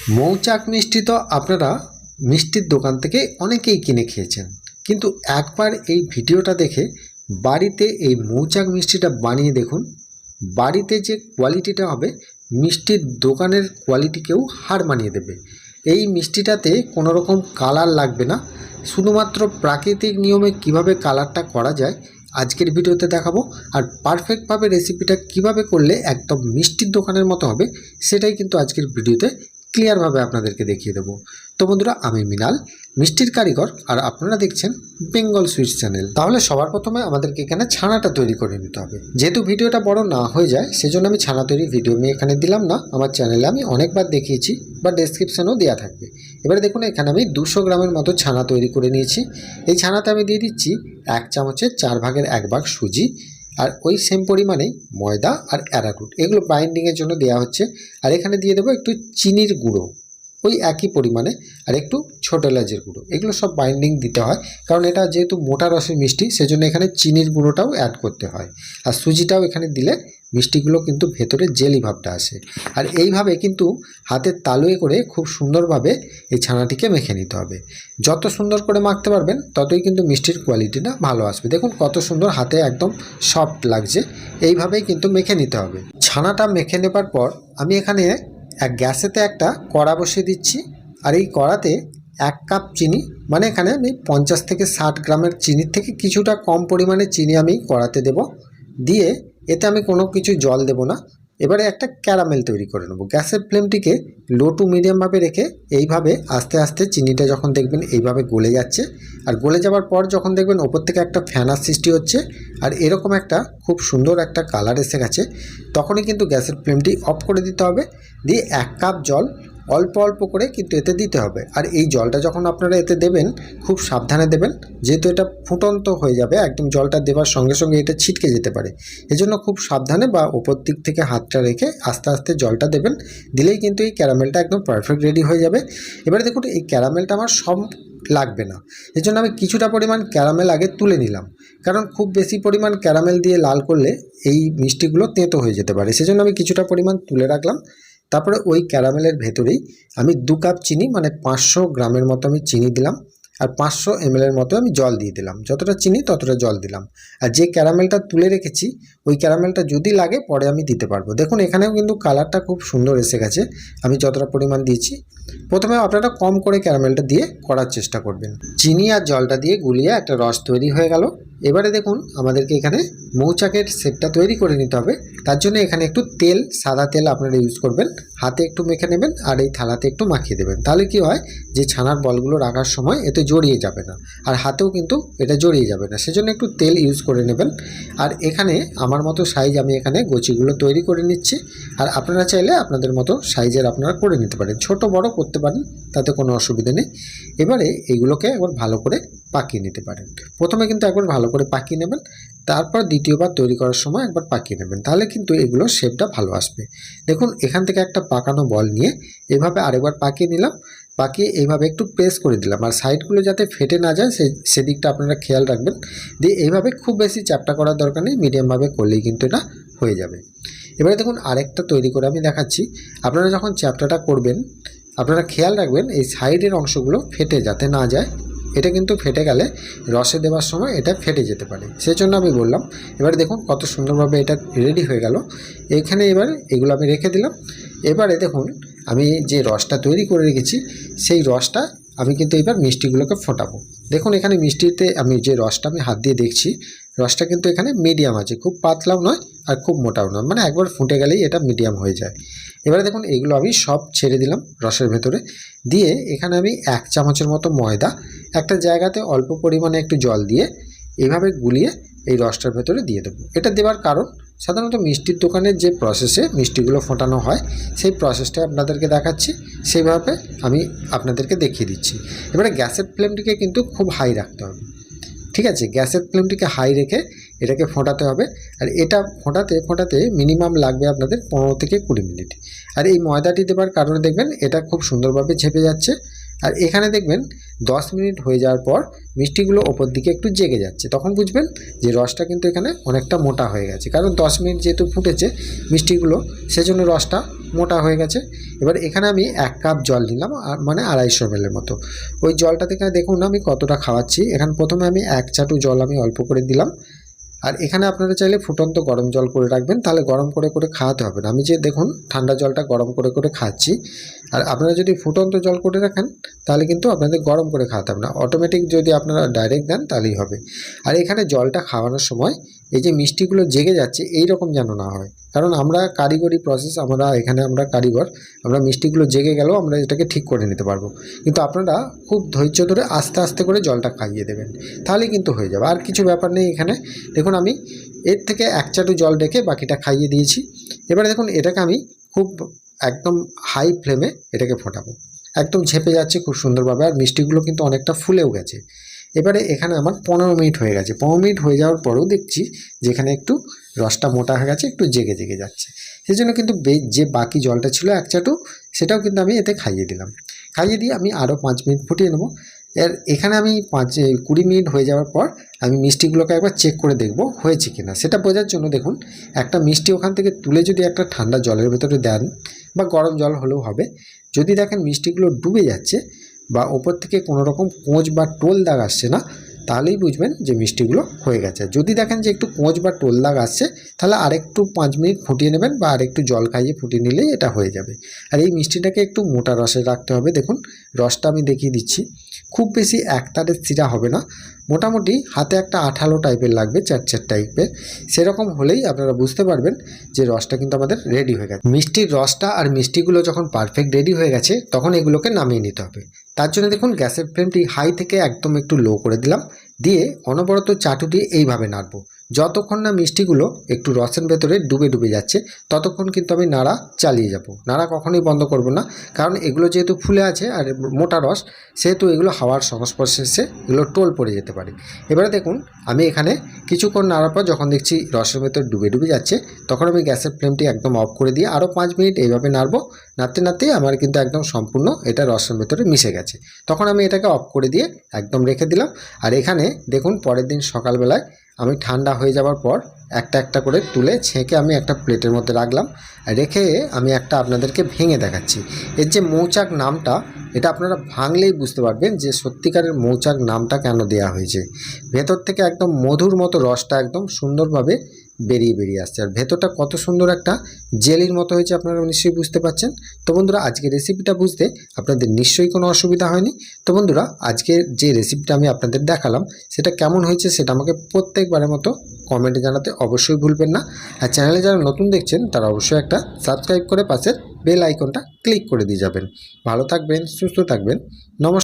মৌচাক মিষ্টি তো আপনারা মিষ্টির দোকান থেকে অনেকেই কিনে খেয়েছেন, কিন্তু একবার এই ভিডিওটা দেখে বাড়িতে এই মৌচাক মিষ্টিটা বানিয়ে দেখুন। বাড়িতে যে কোয়ালিটিটা হবে মিষ্টির দোকানের কোয়ালিটিকেও হার মানিয়ে দেবে। এই মিষ্টিটাতে কোনো রকম কালার লাগবে না, শুধুমাত্র প্রাকৃতিক নিয়মে কিভাবে কালারটা করা যায় আজকের ভিডিওতে দেখাবো। আর পারফেক্টভাবে রেসিপিটা কিভাবে করলে একদম মিষ্টির দোকানের মতো হবে সেটাই কিন্তু আজকের ভিডিওতে ক্লিয়ারভাবে আপনাদেরকে দেখিয়ে দেবো। তো বন্ধুরা, আমি মৃণাল, মিষ্টির কারিগর, আর আপনারা দেখছেন বেঙ্গল সুইটস চ্যানেল। তাহলে সবার প্রথমে আমাদেরকে এখানে ছানাটা তৈরি করে নিতে হবে। যেহেতু ভিডিওটা বড় না হয়ে যায় সেজন্য আমি ছানা তৈরির ভিডিও আমি এখানে দিলাম না, আমার চ্যানেলে আমি অনেকবার দেখিয়েছি বা ডেসক্রিপশানেও দেওয়া থাকবে। এবারে দেখুন এখানে আমি 200 গ্রামের মতো ছানা তৈরি করে নিয়েছি। এই ছানাতে আমি দিয়ে দিচ্ছি 1 চামচের 4 ভাগের 1 ভাগ সুজি, আর ওই সেম পরিমাণেই ময়দা আর অ্যারারুট, এগুলো বাইন্ডিংয়ের জন্য দেওয়া হচ্ছে। আর এখানে দিয়ে দেবো একটু চিনির গুঁড়ো ওই একই পরিমাণে, আর একটু ছোটো এলাচের গুঁড়ো। এগুলো সব বাইন্ডিং দিতে হয়, কারণ এটা যেহেতু মোটা রসের মিষ্টি সেজন্য এখানে চিনির গুঁড়োটাও অ্যাড করতে হয়। আর সুজিটাও এখানে দিলে মিষ্টিগুলো কিন্তু ভেতরে জেলি ভাবটা আসে। আর এইভাবে কিন্তু হাতের তালুয়ে করে খুব সুন্দরভাবে এই ছানাটিকে মেখে নিতে হবে। যত সুন্দর করে মাখতে পারবেন ততই কিন্তু মিষ্টির কোয়ালিটিটা ভালো আসবে। দেখুন কত সুন্দর, হাতে একদম সফট লাগছে। এইভাবেই কিন্তু মেখে নিতে হবে। ছানাটা মেখে নেবার পর আমি এখানে গ্যাসেতে একটা কড়া বসিয়ে দিচ্ছি, আর এই কড়াতে 1 কাপ চিনি, মানে এখানে আমি 50 থেকে 60 গ্রামের চিনির থেকে কিছুটা কম পরিমাণে চিনি আমি কড়াতে দেব। দিয়ে এতে আমি কোনো কিছু জল দেব না। এবারে একটা ক্যারামেল তৈরি করে নেব। গ্যাসের ফ্লেমটিকে লো টু মিডিয়ামভাবে রেখে এইভাবে আস্তে আস্তে চিনিটা যখন দেখবেন এইভাবে গলে যাচ্ছে, আর গলে যাওয়ার পর যখন দেখবেন ওপর থেকে একটা ফ্যানার সৃষ্টি হচ্ছে আর এরকম একটা খুব সুন্দর একটা কালার এসে গেছে, তখনই কিন্তু গ্যাসের ফ্লেমটি অফ করে দিতে হবে। দিয়ে 1 কাপ জল অল্প অল্প করে কিন্তু এতে দিতে হবে। আর এই জলটা যখন আপনারা এতে দেবেন খুব সাবধানে দেবেন, যেহেতু এটা ফুটন্ত হয়ে যাবে, একদম জলটা দেওয়ার সঙ্গে সঙ্গে এটা ছিটকে যেতে পারে। এজন্য খুব সাবধানে বা ওপর দিক থেকে হাতটা রেখে আস্তে আস্তে জলটা দেবেন। দিলেই কিন্তু এই ক্যারামেলটা একদম পারফেক্ট রেডি হয়ে যাবে। এবারে দেখুন এই ক্যারামেলটা আমার সব লাগবে না, এজন্য আমি কিছুটা পরিমাণ ক্যারামেল আগে তুলে নিলাম, কারণ খুব বেশি পরিমাণ ক্যারামেল দিয়ে লাল করলে এই মিষ্টিগুলো তেঁতো হয়ে যেতে পারে। সেজন্য আমি কিছুটা পরিমাণ তুলে রাখলাম। তারপরে ওই ক্যারামেলের ভেতরেই আমি 2 কাপ চিনি, মানে 500 গ্রামের মতো আমি চিনি দিলাম, আর 500 ml মতো আমি জল দিয়ে দিলাম। যতটা চিনি ততটা জল দিলাম। আর যে ক্যারামেলটা তুলে রেখেছি ওই ক্যারামেলটা যদি লাগে পরে আমি দিতে পারবো। দেখুন এখানেও কিন্তু কালারটা খুব সুন্দর এসে গেছে আমি যতটা পরিমাণ দিয়েছি। প্রথমে আপনারা কম করে ক্যারামেলটা দিয়ে করার চেষ্টা করবেন। চিনি আর জলটা দিয়ে গুলিয়ে একটা রস তৈরি হয়ে গেল। এবারে দেখুন আমাদেরকে এখানে মৌচাকের শেপটা তৈরি করে নিতে হবে। তার জন্য এখানে একটু তেল, সাদা তেল আপনারা ইউজ করবেন। হাতে একটু মেখে নেবেন আর এই থালাতে একটু মাখিয়ে দেবেন। তাহলে কি হয়, যে ছানার বলগুলো রাখার সময় এতে জড়িয়ে যাবে না, আর হাতেও কিন্তু এটা জড়িয়ে যাবে না। সেজন্য একটু তেল ইউজ করে নেবেন। আর এখানে আমার মতো সাইজ আমি এখানে গোচিগুলো তৈরি করে নিচ্ছি। আর আপনারা চাইলে আপনাদের মতো সাইজের আপনারা করে নিতে পারেন, ছোট বড় করতে পারেন, তাতে কোনো অসুবিধা নেই। এবারে এইগুলোকে একবার ভালো করে পাকিয়ে নিতে পারেন। প্রথমে কিন্তু একবার ভালো করে পাকিয়ে নেবেন, তারপর দ্বিতীয়বার তৈরি করার সময় একবার পাকিয়ে নেবেন, তাহলে কিন্তু এগুলো শেপটা ভালো আসবে। দেখুন এখান থেকে একটা পাকানো বল নিয়ে এভাবে আরেকবার পাকিয়ে নিলাম। পাকিয়ে এইভাবে একটু প্রেস করে দিলাম, আর সাইডগুলো যাতে ফেটে না যায় সেদিকটা আপনারা খেয়াল রাখবেন। দিয়ে এইভাবে খুব বেশি চ্যাপটা করার দরকার নেই, মিডিয়ামভাবে করলেই কিন্তু এটা হয়ে যাবে। এবারে দেখুন আরেকটা তৈরি করে আমি দেখাচ্ছি। আপনারা যখন চ্যাপটাটা করবেন আপনারা খেয়াল রাখবেন এই সাইডের অংশগুলো ফেটে যাতে না যায়। এটা কিন্তু ফেটে গেলে রসে দেওয়ার সময় এটা ফেটে যেতে পারে, সেই জন্য আমি বললাম। এবারে দেখুন কত সুন্দরভাবে এটা রেডি হয়ে গেল। এখানে এবার এগুলো আমি রেখে দিলাম। এবারে দেখুন আমি যে রসটা তৈরি করে রেখেছি সেই রসটা আমি কিন্তু এবার মিষ্টিগুলোকে ফোটাবো। দেখুন এখানে মিষ্টিতে আমি যে রসটা আমি হাত দিয়ে দেখছি, রসটা কিন্তু এখানে মিডিয়াম আছে, খুব পাতলাও নয় আর খুব মোটাও নয়, মানে একবার ফুটে গেলেই এটা মিডিয়াম হয়ে যায়। এবারে দেখুন এগুলো আমি সব ছেড়ে দিলাম রসের ভেতরে। দিয়ে এখানে আমি 1 চামচের মতো ময়দা একটা জায়গাতে অল্প পরিমাণে একটু জল দিয়ে এইভাবে গুলিয়ে এই রসটার ভেতরে দিয়ে দেবো। এটা দেওয়ার কারণ সাধারণত মিষ্টির দোকানের যে প্রসেসে মিষ্টিগুলো ফোটানো হয় সেই প্রসেসটা আপনাদেরকে দেখাচ্ছি, সেইভাবে আমি আপনাদেরকে দেখিয়ে দিচ্ছি। এবারে গ্যাসের ফ্লেমটিকে কিন্তু খুব হাই রাখতে হবে, ঠিক আছে? গ্যাসের ফ্লেমটিকে হাই রেখে এটাকে ফোটাতে হবে। আর এটা ফোটাতে ফোটাতে মিনিমাম লাগবে আপনাদের 15 থেকে 20 মিনিট। আর এই ময়দাটি দেওয়ার কারণে দেখবেন এটা খুব সুন্দরভাবে ঝেপে যাচ্ছে। আর এখানে দেখবেন 10 মিনিট হয়ে যাওয়ার পর মিষ্টিগুলো ওপর দিকে একটু জেগে যাচ্ছে, তখন বুঝবেন যে রসটা কিন্তু এখানে অনেকটা মোটা হয়ে গেছে। কারণ 10 মিনিট যেহেতু ফুটেছে মিষ্টিগুলো, সেজন্য রসটা মোটা হয়ে গেছে। এবার এখানে আমি 1 কাপ জল নিলাম, মানে 250 ml মতো। ওই জলটা থেকে দেখুন আমি কতটা খাওয়াচ্ছি। এখানে প্রথমে আমি 1 চাটু জল আমি অল্প করে দিলাম। আর এখানে আপনারা চাইলে ফুটন্ত গরম জল করে রাখবেন, তাহলে গরম করে করে খাওয়াতে হবে না। আমি যে দেখুন ঠান্ডা জলটা গরম করে করে খাচ্ছি, আর আপনারা যদি ফুটন্ত জল করে রাখেন তাহলে কিন্তু আপনাদের গরম করে খাওয়াতে হবে না, অটোমেটিক যদি আপনারা ডাইরেক্ট দেন তাহলেই হবে। আর এখানে জলটা খাওয়ানোর সময় এই যে মিষ্টিগুলো জেগে যাচ্ছে এই রকম যেন না হয়, কারণ আমরা কারিগরি প্রসেস, আমরা কারিগর, আমরা মিষ্টিগুলো জেগে গেলেও আমরা এটাকে ঠিক করে নিতে পারবো। কিন্তু আপনারা খুব ধৈর্য ধরে আস্তে আস্তে করে জলটা খাইয়ে দেবেন, তাহলেই কিন্তু হয়ে যাবে। আর কিছু ব্যাপার নেই। এখানে দেখুন আমি এর থেকে 1 চাটু জল রেখে বাকিটা খাইয়ে দিয়েছি। এবারে দেখুন এটাকে আমি খুব একদম হাই ফ্লেমে এটাকে ফোটাবো, একদম ঝেপে যাচ্ছে খুব সুন্দরভাবে, আর মিষ্টিগুলো কিন্তু অনেকটা ফুলেও গেছে। এবারে এখানে আমার 15 মিনিট হয়ে গেছে। 15 মিনিট হয়ে যাওয়ার পরেও দেখছি যেখানে একটু রসটা মোটা হয়ে গেছে, একটু জেগে জেগে যাচ্ছে। সেই জন্য কিন্তু যে বাকি জলটা ছিল 1 চাটু, সেটাও কিন্তু আমি এতে খাইয়ে দিলাম। খাইয়ে দিয়ে আমি আরও 5 মিনিট ফুটিয়ে নেবো। এখানে আমি 20 মিনিট হয়ে যাওয়ার পর আমি মিষ্টিগুলোকে একবার চেক করে দেখব হয়েছে কিনা। সেটা বোঝার জন্য দেখুন একটা মিষ্টি ওখান থেকে তুলে যদি একটা ঠান্ডা জলের ভেতরে দেন, বা গরম জল হলেও হবে, যদি দেখেন মিষ্টিগুলো ডুবে যাচ্ছে বা ওপর থেকে কোনো রকম কোঁচ বা টোল দাগ আসছে না, তাহলেই বুঝবেন যে মিষ্টিগুলো হয়ে গেছে। যদি দেখেন যে একটু কোঁচ বা টোল দাগ আসছে, তাহলে আরেকটু 5 মিনিট ফুটিয়ে নেবেন বা আরেকটু জল খাইয়ে ফুটিয়ে নিলেই এটা হয়ে যাবে। আর এই মিষ্টিটাকে একটু মোটা রসে রাখতে হবে। দেখুন রসটা আমি দেখিয়ে দিচ্ছি, খুব বেশি একতারে শিরা হবে না, মোটামুটি হাতে একটা আঠালো টাইপের লাগবে, চ্যাটচ্যাট টাইপের, সেরকম হলেই আপনারা বুঝতে পারবেন যে রসটা কিন্তু আমাদের রেডি হয়ে গেছে। মিষ্টির রসটা আর মিষ্টিগুলো যখন পারফেক্ট রেডি হয়ে গেছে তখন এগুলোকে নামিয়ে নিতে হবে। তার জন্য দেখুন গ্যাসের ফ্লেমটি হাই থেকে একদম একটু লো করে দিলাম, দিয়ে অনবরত চাটু দিয়ে এইভাবে নাড়বো যতক্ষণ না মিষ্টিগুলো একটু রসের ভেতরে ডুবে ডুবে যাচ্ছে, ততক্ষণ কিন্তু আমি নাড়া চালিয়ে যাব। নাড়া কখনোই বন্ধ করব না, কারণ এগুলো যেহেতু ফুলে আছে আর মোটা রস, সেহেতু এগুলো হাওয়ার সংস্পর্শে এসে এগুলো টোল পড়ে যেতে পারে। এবারে দেখুন আমি এখানে কিছুক্ষণ নাড়ার পর যখন দেখছি রসের ভেতর ডুবে ডুবে যাচ্ছে, তখন আমি গ্যাসের ফ্লেমটি একদম অফ করে দিয়ে আরও 5 মিনিট এইভাবে নাড়বো। নাড়তে নাড়তেই আমার কিন্তু একদম সম্পূর্ণ এটা রসের ভেতরে মিশে গেছে। তখন আমি এটাকে অফ করে দিয়ে একদম রেখে দিলাম। আর এখানে দেখুন পরের দিন সকালবেলায় আমি ঠান্ডা হয়ে যাওয়ার পর একটা একটা করে তুলে ছেঁকে আমি একটা প্লেটের মধ্যে রাখলাম, রেখে আমি একটা আপনাদেরকে ভেঙে দেখাচ্ছি। এর যে মৌচাক নামটা, এটা আপনারা ভাঙলেই বুঝতে পারবেন যে সত্যিকারের মৌচাক নামটা কেন দেয়া হয়েছে। ভেতর থেকে একদম মধুর মতো রসটা একদম সুন্দরভাবে বেরিয়ে আসছে, আর ভেতরটা কত সুন্দর একটা জেলির মতো হয়েছে, আপনারা নিশ্চয়ই বুঝতে পারছেন। তো বন্ধুরা আজকের রেসিপিটা বুঝতে আপনাদের নিশ্চয়ই কোনো অসুবিধা হয়নি। তো বন্ধুরা আজকে যে রেসিপিটা আমি আপনাদের দেখালাম সেটা কেমন হয়েছে সেটা আমাকে প্রত্যেকবারের মতো কমেন্টে জানাতে অবশ্যই ভুলবেন না। আর চ্যানেলে যারা নতুন দেখছেন তারা অবশ্যই একটা সাবস্ক্রাইব করে পাশের বেল আইকনটা ক্লিক করে দিয়ে যাবেন। ভালো থাকবেন, সুস্থ থাকবেন, নমস্কার।